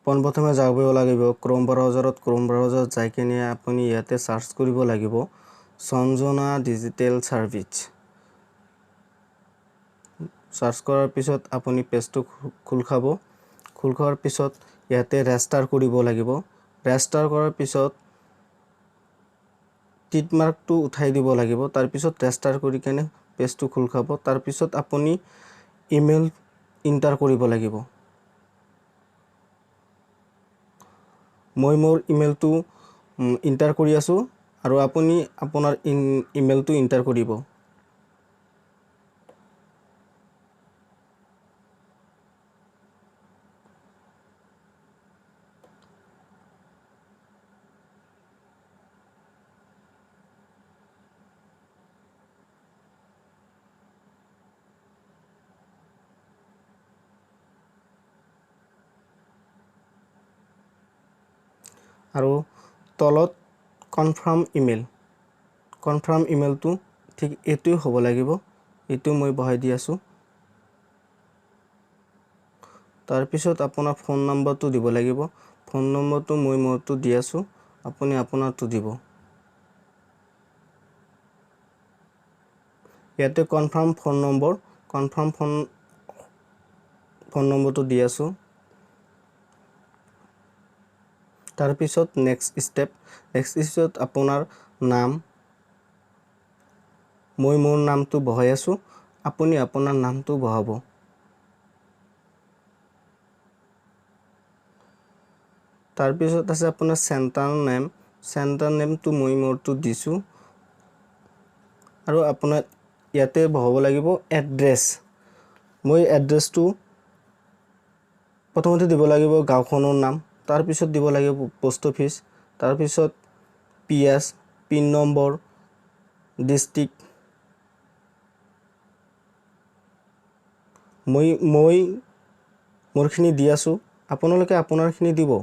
পোনপ্ৰথমে যাব লাগিব ক্ৰোম ব্ৰাউজাৰত যাই কিনে আপুনি ইয়াতে সাৰ্চ কৰিব লাগিব সঞ্জনা ডিজিটেল সাৰ্ভিস। সাৰ্চ কৰাৰ পিছত আপুনি পেজটো খোল খাব। খোল খোৱাৰ পিছত ইয়াতে ৰেজিষ্টাৰ কৰিব লাগিব। ৰেজিষ্টাৰ কৰাৰ পিছত টিক মাৰ্কটো উঠাই দিব লাগিব। তাৰ পিছত ৰেজিষ্টাৰ কৰি কিনে পেজটো খোল খাব। তাৰ পিছত আপুনি ইমেইল এন্টাৰ কৰিব লাগিব। মই মোৰ ইমেইলটো এন্টাৰ কৰি আছো আৰু আপুনি আপোনাৰ ইমেইলটো এন্টাৰ কৰিব। আৰু তলত কনফাৰ্ম ইমেইলটো ঠিক এইটোই হ'ব লাগিব। এইটো মই বহাই দি আছো। তাৰ পিছত আপোনাৰ ফোন নম্বৰটো দিব লাগিব। ফোন নম্বৰটো মই মোৰটো দি আছো। আপুনি আপোনাৰটো দিব। ইয়াতে কনফাৰ্ম ফোন নম্বৰটো দি আছো। তাৰ পিছত নেক্সট ষ্টেপ আপোনাৰ নাম। মই মোৰ নামটো বহাই আছো। আপুনি আপোনাৰ নামটো বহাব। তাৰ পিছত আছে আপোনাৰ চেণ্টাৰ নেমটো মই মোৰটো দিছো। আৰু আপোনাৰ ইয়াতে বহাব লাগিব এড্ৰেছ। মই এড্ৰেছটো প্ৰথমতে দিব লাগিব গাঁওখনৰ নাম। তাৰ পিছত দিব লাগিব পোষ্ট অফিচ। তাৰ পিছত পিএছ, পিন নম্বৰ, ডিস্ট্ৰিক্ট। মই মোৰখিনি দি আছো। আপোনালোকে আপোনাৰখিনি দিব।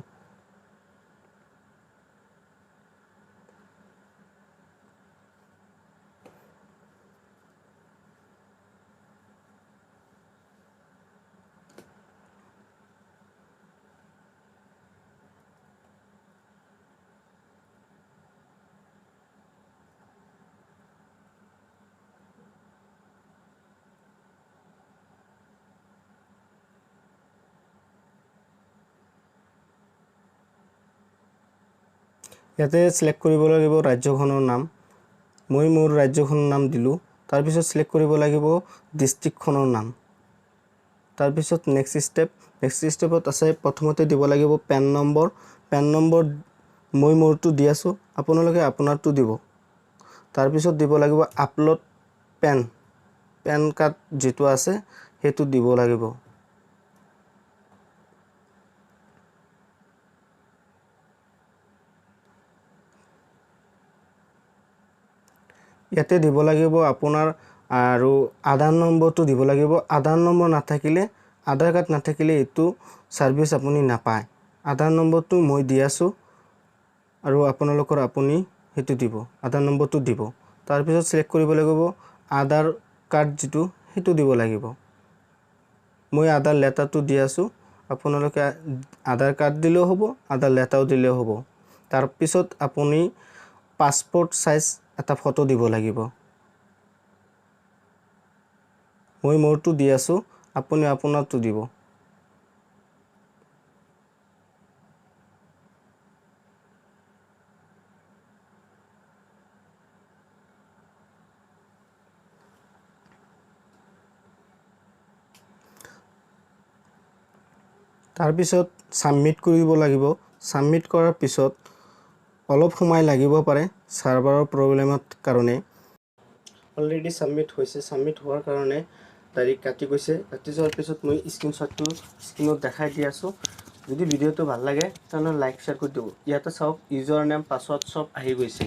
ইয়াতে সিলেক্ট কৰিব লাগিব ৰাজ্যখনৰ নাম। মই মোৰ ৰাজ্যখনৰ নাম দিলো। তাৰ পিছত সিলেক্ট কৰিব লাগিব ডিস্ট্ৰিক্টখনৰ নাম। তাৰ পিছত নেক্সট ষ্টেপত আছে প্ৰথমতে দিব লাগিব পেন নম্বৰ। মই মোৰটো দি আছো। আপোনালোকে আপোনাৰটো দিব। তাৰ পিছত দিব লাগিব আপলোড পেন কাৰ্ড যেটো আছে হেতু দিব লাগিব। ইয়াতে দিব লাগিব আপোনাৰ আৰু আধাৰ নম্বৰটো দিব লাগিব। আধাৰ কাৰ্ড নাথাকিলে এইটো সাৰ্ভিস আপুনি নাপায়। আধাৰ নম্বৰটো মই দি আছো আৰু আপোনালোকৰ আপুনি হেতু দিব। আধাৰ নম্বৰটো দিব। তাৰ পিছত সিলেক্ট কৰিব লাগিব আধাৰ কাৰ্ড যেটো হেতু দিব লাগিব। মই আধাৰ লেটাৰটো দি আছো। আপোনালোকে আধাৰ কাৰ্ড দিলেও হ'ব, আধাৰ লেটাৰো দিলেও হ'ব। তাৰ পিছত আপুনি পাসপোৰ্ট সাইজ এটা ফটো দিব লাগিব। মই মোৰটো দি আছো। আপুনি আপোনাৰটো দিব। তাৰ পিছত সাবমিট কৰিব লাগিব। সাবমিট কৰাৰ পিছত অলপ সময় লাগিব পাৰে সাৰ্ভাৰৰ প্ৰব্লেমৰ কাৰণে। অলৰেডি সাবমিট হৈছে। সাবমিট হোৱাৰ কাৰণে ডাইৰেক্ট কাটি গৈছে। কাটি যোৱাৰ পিছত মই স্ক্ৰীনশ্বটটো স্ক্ৰীনত দেখাই দি আছো। যদি ভিডিঅ'টো ভাল লাগে তেনে লাইক শ্বেয়াৰ কৰি দিব। ইয়াতে চাওক ইউজাৰ নেম পাছৱৰ্ড সব আহি গৈছে।